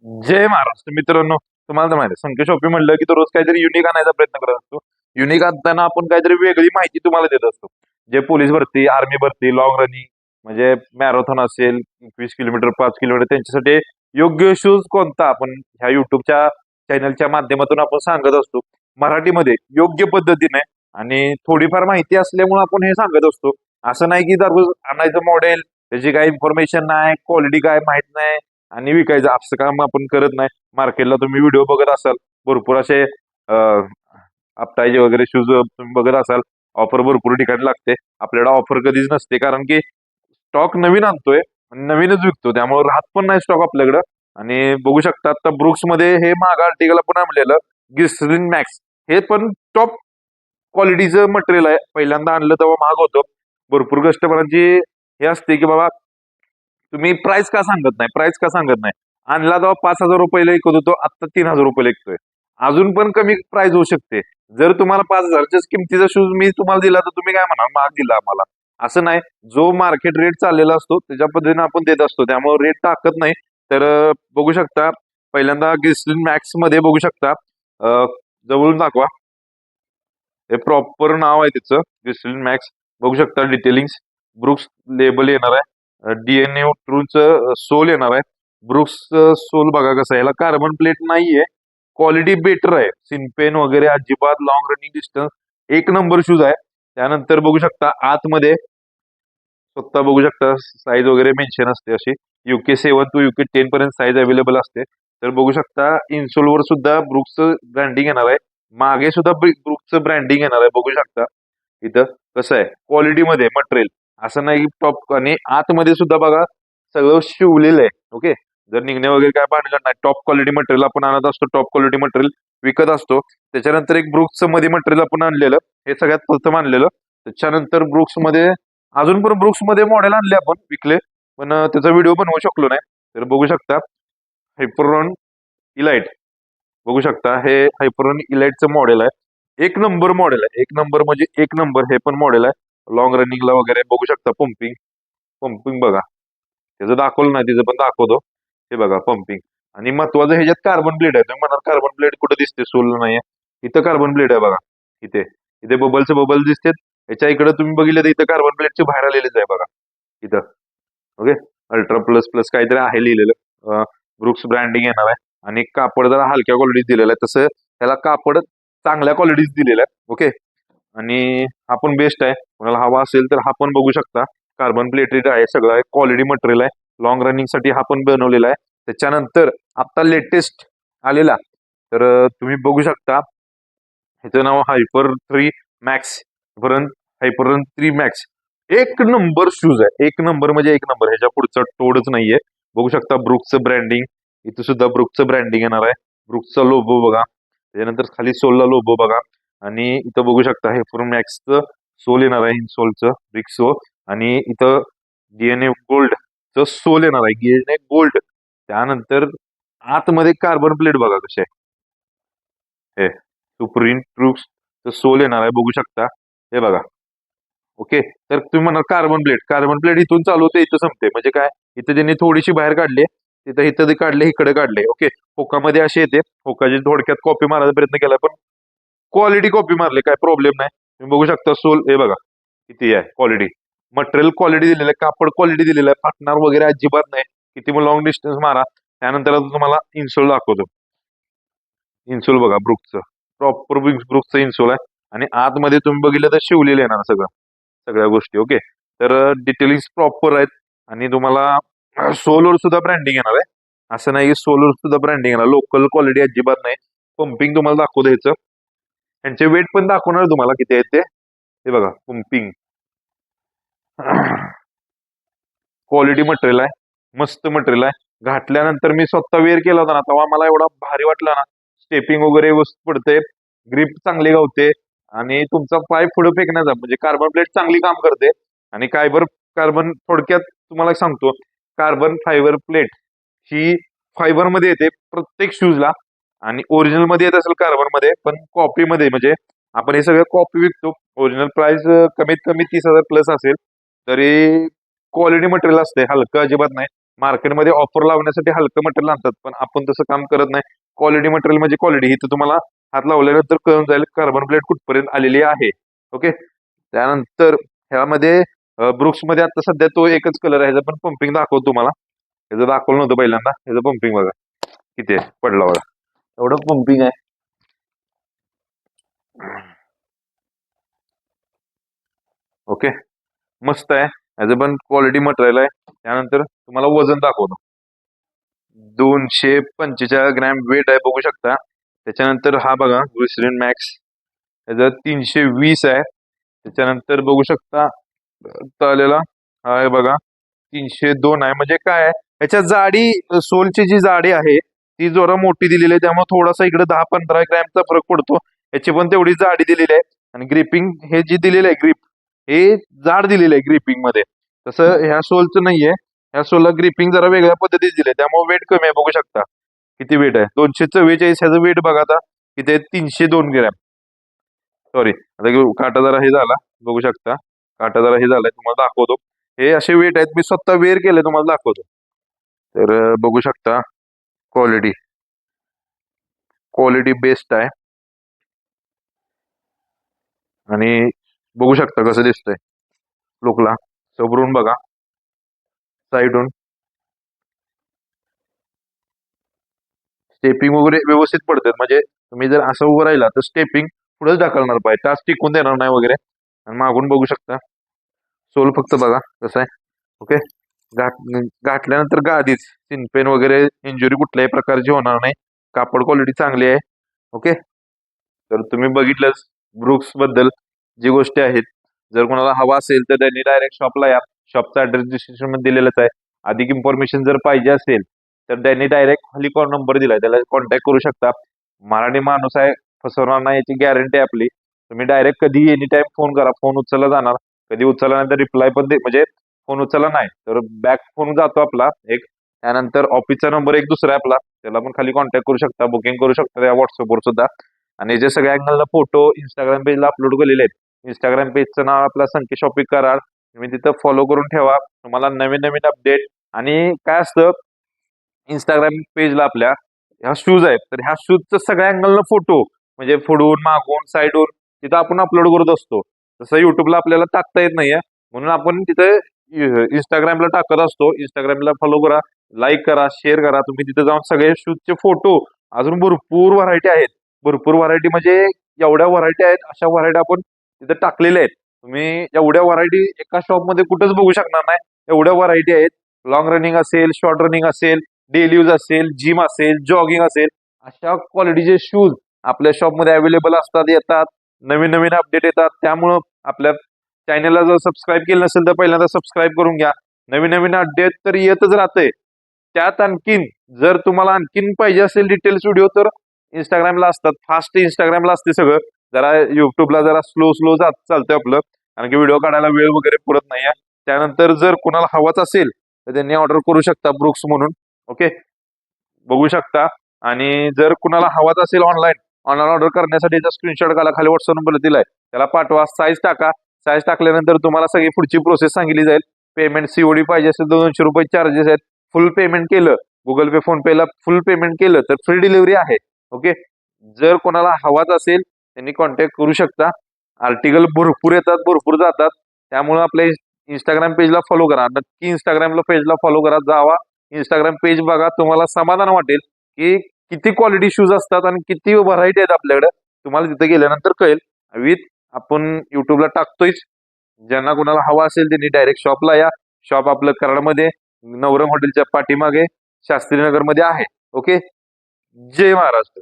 जय महाराष्ट्र मित्रांनो. तुम्हाला तर माहिती आहे, संकेत शॉपी म्हणलं की तो रोज काहीतरी युनिक आणायचा प्रयत्न करत असतो. युनिक आणताना आपण काहीतरी वेगळी माहिती तुम्हाला देत असतो. जे पोलीस भरती, आर्मी भरती, लॉंग रनिंग म्हणजे मॅरेथॉन असेल, 20 किलोमीटर, 5 किलोमीटर, त्यांच्यासाठी योग्य शूज कोणता आपण ह्या युट्यूबच्या चॅनलच्या माध्यमातून आपण सांगत असतो. मराठीमध्ये योग्य पद्धतीने आणि थोडीफार माहिती असल्यामुळे आपण हे सांगत असतो. असं नाही की दररोज आणायचं मॉडेल, त्याची काही इन्फॉर्मेशन नाही, क्वालिटी काय माहित नाही आणि विकायचं असं काम आपण करत नाही. मार्केटला तुम्ही व्हिडिओ बघत असाल, भरपूर असे आपटायचे वगैरे शूज तुम्ही बघत असाल. ऑफर भरपूर ठिकाणी लागते. आपल्याला ऑफर कधीच नसते, कारण की स्टॉक नवीन आणतोय आणि नवीनच विकतो, त्यामुळे राहत पण नाही स्टॉक आपल्याकडं. आणि बघू शकता आता ब्रुक्स मध्ये हे महाग आर्टिकल आपण आणलेलं गिस्लिन मॅक्स, हे पण टॉप क्वालिटीचं मटेरियल आहे. पहिल्यांदा आणलं तेव्हा महाग होतं. भरपूर कस्टमरांची हे असते की बाबा तुम्ही प्राइस का सांगत नाही, प्राइस का सांगत नाही. आणला तेव्हा 5,000 रुपयाला विकत होतो, आता 3,000 रुपये विकतोय. अजून पण कमी प्राइस होऊ शकते. जर तुम्हाला 5,000च्याच किमतीचा शूज मी तुम्हाला दिला तर तुम्ही काय म्हणाल, महाग दिला आम्हाला. असं नाही, जो मार्केट रेट चाललेला असतो त्याच्या पद्धतीने आपण देत असतो, त्यामुळे रेट टाकत नाही. तर बघू शकता पहिल्यांदा गिस्लिन मॅक्स मध्ये बघू शकता. अ, जवळून दाखवा. हे प्रॉपर नाव आहे त्याचं, गिस्लिन मॅक्स. बघू शकता डिटेलिंग्स. ब्रुक्स लेबल येणार आहे. डीएनए ट्रूचं सोल येणार आहे. ब्रुक्स सोल बघा कसं आहे, याला कार्बन प्लेट नाहीये. क्वालिटी बेटर आहे. सिनपेन वगैरे अजिबात, लॉंग रनिंग डिस्टन्स एक नंबर शूज आहे. त्यानंतर बघू शकता आतमध्ये स्वतः बघू शकता साईज वगैरे मेन्शन असते अशी. UK 7 टू UK 10 पर्यंत साईज अवेलेबल असते. तर बघू शकता इन्सोलवर सुद्धा ब्रुक्सचं ब्रँडिंग येणार आहे. मागे सुद्धा ब्रुक्सचं ब्रँडिंग येणार आहे. बघू शकता इथं कसं आहे क्वालिटीमध्ये मटेरियल. असं नाही टॉप, आणि आतमध्ये सुद्धा बघा सगळं शिवलेलं आहे. ओके, जर निघणे वगैरे काय भानगड नाही. टॉप क्वालिटी मटेरियल आपण आणत असतो, टॉप क्वालिटी मटेरियल विकत असतो. त्याच्यानंतर एक ब्रुक्सचं मध्ये मटेरियल आपण आणलेलं, हे सगळ्यात प्रथम आणलेलं. त्याच्यानंतर ब्रुक्स मध्ये अजून पण ब्रुक्स मध्ये मॉडेल आणले आपण, विकले, पण त्याचा व्हिडिओ बनवू शकलो नाही. तर बघू शकता हायपरॉन इलाइट. बघू शकता हे हायपरॉन इलाइटचं मॉडेल आहे. एक नंबर मॉडेल आहे, एक नंबर म्हणजे एक नंबर हे पण मॉडेल आहे. लॉंग रनिंगला वगैरे बघू शकता. पंपिंग, पंपिंग बघा. त्याचं दाखवलं नाही, तिचं पण दाखवतो. हे बघा पंपिंग. आणि महत्वाचं ह्याच्यात कार्बन ब्लेड आहे. तुम्ही म्हणाल कार्बन ब्लेड कुठे दिसते, सोल नाहीये. इथं कार्बन ब्लेड आहे बघा. इथे इथे बबलचे बबल दिसतात. याच्या इकडे तुम्ही बघितलं तर इथं कार्बन ब्लेडचे बाहेर आलेलेच आहे बघा इथं. ओके, अल्ट्रा प्लस प्लस काहीतरी आहे लिहिलेलं. ब्रुक्स ब्रँडिंग येणार आहे. आणि कापड जरा हलक्या क्वालिटीत दिलेलं आहे, तसं त्याला कापड चांगल्या क्वालिटीत दिलेलं आहे. ओके, आणि हा पण बेस्ट आहे. कोणाला हवा असेल तर हा पण बघू शकता. कार्बन प्लेटेड आहे, सगळं आहे, क्वालिटी मटेरियल आहे. लॉंग रनिंग साठी हा पण बनवलेला आहे. त्याच्यानंतर आता लेटेस्ट आलेला, तर तुम्ही बघू शकता ह्याचं नाव हायपर 3 मॅक्स. हायपर 3 मॅक्स एक नंबर शूज आहे. एक नंबर म्हणजे एक नंबर, ह्याच्या पुढचं तोडच नाहीये. बघू शकता ब्रुकचं ब्रँडिंग. इथं सुद्धा ब्रुकचं ब्रँडिंग येणार आहे. ब्रुकचा लोगो बघा. त्याच्यानंतर खाली सोलला लोगो बघा. आणि इथं बघू शकता हे मॅक्सचं सोल येणार आहे, सोलचं ब्रिक सोल. आणि इथं डीएनए गोल्डचं सोल येणार आहे, डीएनए गोल्ड. त्यानंतर आतमध्ये कार्बन प्लेट बघा कसे आहे. हे सुप्रीम ट्रूप्स सोल येणार आहे, बघू शकता. हे बघा. ओके, तर तुम्ही म्हणाल कार्बन प्लेट, कार्बन प्लेट इथून चालू होते इथं संपते म्हणजे काय. इथं ज्यांनी थोडीशी बाहेर काढली, तिथं इथं ते काढले, इकडे काढले. ओके, होकामध्ये असे येते. होकाची थोडक्यात कॉपी मारायचा प्रयत्न केला, पण क्वालिटी कॉपी मारली, काय प्रॉब्लेम नाही. तुम्ही बघू शकता सोल हे बघा किती आहे क्वालिटी. मटेरियल क्वालिटी दिलेलं आहे, कापड क्वालिटी दिलेलं आहे, फाटणार वगैरे अजिबात नाही. किती मग लॉंग डिस्टन्स मारा. त्यानंतर आता तुम्हाला इन्सोल दाखवतो. इन्सोल बघा ब्रुकचं, प्रॉपर ब्रुकचं इन्सोल आहे. आणि आतमध्ये तुम्ही बघितलं तर शिवलेलं येणार सगळं, सगळ्या गोष्टी. ओके, तर डिटेलिंग प्रॉपर आहेत. आणि तुम्हाला सोलवर सुद्धा ब्रँडिंग येणार आहे. असं नाही की सोलवर सुद्धा ब्रँडिंग येणार, लोकल क्वालिटी अजिबात नाही. पंपिंग तुम्हाला दाखवतो ह्याचं. यांचे वेट पण दाखवणार तुम्हाला किती आहेत ते. हे बघा पंपिंग. क्वालिटी मटेरियल आहे, मस्त मटेरियल आहे. घातल्यानंतर मी स्वतः वेअर केला होता ना, तेव्हा मला एवढा भारी वाटला ना. स्टेपिंग वगैरे व्यवस्थित पडते, ग्रिप चांगली गावते. आणि तुमचा पाय पुढे फेकण्याचा म्हणजे कार्बन प्लेट चांगली काम करते. आणि कार्बन थोडक्यात तुम्हाला सांगतो, कार्बन फायबर प्लेट ही फायबर मध्ये येते प्रत्येक शूजला. आणि ओरिजिनल मध्ये येत असेल कार्बन मध्ये, पण कॉपी मध्ये म्हणजे आपण हे सगळं कॉपी विकतो. ओरिजिनल प्राइस कमीत कमी 30,000 प्लस असेल. तरी क्वालिटी मटेरियल असते, हलकं अजिबात नाही. मार्केटमध्ये ऑफर लावण्यासाठी हलकं मटेरियल आणतात, पण आपण तसं काम करत नाही. क्वालिटी मटेरियल म्हणजे क्वालिटी, ही तर तुम्हाला हात लावल्यानंतर कळून जाईल कार्बन प्लेट कुठपर्यंत आलेली आहे. ओके. त्यानंतर ह्यामध्ये ब्रुक्स मध्ये आता सध्या तो एकच कलर आहे, ह्याचं पण पंपिंग दाखवतो तुम्हाला. ह्याचं दाखवलं नव्हतं पहिल्यांदा, ह्याचं पंपिंग बघा किती आहे, पडला बघा एवढं पंपिंग आहे. ओके, मस्त आहे. ह्याचं पण क्वालिटी मटेरियल आहे. त्यानंतर तुम्हाला वजन दाखवतो. 245 ग्रॅम वेट आहे, बघू शकता. त्याच्यानंतर हा बघा ग्लिसरीन मॅक्स, ह्याचं 320 आहे. त्याच्यानंतर बघू शकता आलेला हा आहे बघा 302 आहे. म्हणजे काय आहे, ह्याच्या जाडी, सोलची जी जाडी आहे ती जरा मोठी दिलेली आहे, त्यामुळे थोडासा इकडे 10-15 ग्रॅमचा फरक पडतो. याची पण तेवढी जाडी दिलेली आहे. आणि ग्रिपिंग हे जी दिलेलं आहे, ग्रिप हे जाड दिलेलं आहे ग्रिपिंग मध्ये, तसं ह्या सोलचं नाहीये. ह्या सोलला ग्रिपिंग जरा वेगळ्या पद्धतीने दिले, त्यामुळे वेट कमी आहे. बघू शकता किती वेट आहे, 244. ह्याचं वेट बघा आता किती आहे, 302 ग्रॅम. सॉरी, आता काटा जरा हे झाला, बघू शकता काटा जरा हे झालाय, तुम्हाला दाखवतो. हे असे वेट आहेत, मी स्वतः वेअर केले, तुम्हाला दाखवतो. तर बघू शकता क्वालिटी, क्वालिटी बेस्ट आहे. आणि बघू शकता कसं दिसतंय लुकला, समोरून बघा, साईडून स्टेपिंग वगैरे व्यवस्थित पडतात. म्हणजे तुम्ही जर असं उभं राहिला तर स्टेपिंग पुढेच ढकलणार पाहिजे, टाच टिकून देणार नाही वगैरे. आणि मागून बघू शकता सोल फक्त बघा कसं आहे. ओके. गाठ गाठल्यानंतर गादीच सिनपेन वगैरे इंजुरी कुठल्याही प्रकारची होणार नाही. कापड क्वालिटी चांगली आहे. ओके. तर तुम्ही बघितलंच ब्रुक्स बद्दल जी गोष्टी आहेत. जर कोणाला हवा असेल तर त्यांनी डायरेक्ट शॉपला या. शॉपचा ऍड्रेस डिस्क्रिप्शन मध्ये दिलेलाच आहे. अधिक इन्फॉर्मेशन जर पाहिजे असेल तर त्यांनी डायरेक्ट खाली नंबर दिलाय, त्याला कॉन्टॅक्ट करू शकता. मराठी माणूस आहे, फसवणार नाही याची गॅरंटी आहे आपली. तुम्ही डायरेक्ट कधी एनी टाइम फोन करा, फोन उचलला जाणार. कधी उचलला नाही तर रिप्लाय पण म्हणजे फोन उचलला नाही तर बॅक फोन जातो आपला एक. त्यानंतर ऑफिसचा नंबर एक दुसरा आहे आपला, त्याला पण खाली कॉन्टॅक्ट करू शकता, बुकिंग करू शकता त्या व्हॉट्सअपवर सुद्धा. आणि जे सगळ्या अँगलला फोटो इंस्टाग्राम पेजला अपलोड केलेले आहेत. इंस्टाग्राम पेजचं नाव आपला संकेत शॉपिंग करार, तुम्ही तिथं फॉलो करून ठेवा. तुम्हाला नवीन नवीन अपडेट. आणि काय असतं, इंस्टाग्राम पेजला आपल्या ह्या शूज आहेत, तर ह्या शूजचं सगळ्या अँगलनं फोटो, म्हणजे पुढून मागून साईडून तिथं आपण अपलोड करत असतो. तसं युट्यूबला आपल्याला टाकता येत नाहीये, म्हणून आपण तिथे इंस्टाग्रामला टाकत असतो. इंस्टाग्रामला फॉलो करा, लाईक करा, शेअर करा. तुम्ही तिथे जाऊन सगळे शूजचे फोटो, अजून भरपूर व्हरायटी आहेत. भरपूर व्हरायटी म्हणजे एवढ्या व्हरायटी आहेत, अशा व्हरायटी आपण तिथे टाकलेल्या आहेत. तुम्ही एवढ्या व्हरायटी एका शॉपमध्ये कुठेच बघू शकणार नाही, एवढ्या व्हरायटी आहेत. लॉंग रनिंग असेल, शॉर्ट रनिंग असेल, डेली यूज असेल, जिम असेल, जॉगिंग असेल, अशा क्वालिटीचे शूज आपल्या शॉपमध्ये अवेलेबल असतात, येतात. नवीन नवीन अपडेट येतात. त्यामुळं आपल्या चॅनलला जर सबस्क्राईब केलं नसेल तर पहिल्यांदा सबस्क्राईब करून घ्या. नवीन नवीन अपडेट तर येतच राहते. त्यात आणखीन जर तुम्हाला आणखीन पाहिजे असेल डिटेल्स व्हिडिओ तर इंस्टाग्रामला असतात, फास्ट इंस्टाग्रामला असते सगळं. जरा युट्यूबला जरा स्लो स्लो जात चालतंय आपलं, कारण की व्हिडिओ काढायला वेळ वगैरे पुरत नाही. त्यानंतर जर कुणाला हवाच असेल तर त्यांनी ऑर्डर करू शकता ब्रुक्स म्हणून. ओके. बघू शकता. आणि जर कुणाला हवाच असेल ऑनलाईन, ऑनलाईन ऑर्डर करण्यासाठी स्क्रीनशॉट काढा, खाली व्हॉट्सअप नंबर दिलाय, त्याला पाठवा, साईज टाका. साईज टाकल्यानंतर तुम्हाला सगळी पुढची प्रोसेस सांगितली जाईल. पेमेंट सीओडी पाहिजे असेल तर 200 रुपये चार्जेस आहेत. फुल पेमेंट केलं, गुगल पे फोन पेला फुल पेमेंट केलं तर फ्री डिलिव्हरी आहे. ओके. जर कोणाला हवाच असेल त्यांनी कॉन्टॅक्ट करू शकता. आर्टिकल भरपूर येतात, भरपूर जातात. त्यामुळे आपल्या इंस्टाग्राम पेजला फॉलो करा, नक्की इंस्टाग्रामला पेजला फॉलो करा, जावा इंस्टाग्राम पेज बघा. तुम्हाला समाधान वाटेल की किती क्वालिटी शूज असतात आणि किती व्हरायटी आहेत आपल्याकडे. तुम्हाला तिथे गेल्यानंतर कळेल. विथ आपण युट्यूबला टाकतोय. ज्यांना कोणाला हवा असेल त्यांनी डायरेक्ट शॉपला या. शॉप आपलं कराडमध्ये नवरंग हॉटेलच्या पाठीमागे शास्त्रीनगर मध्ये आहे. ओके. जय महाराष्ट्र.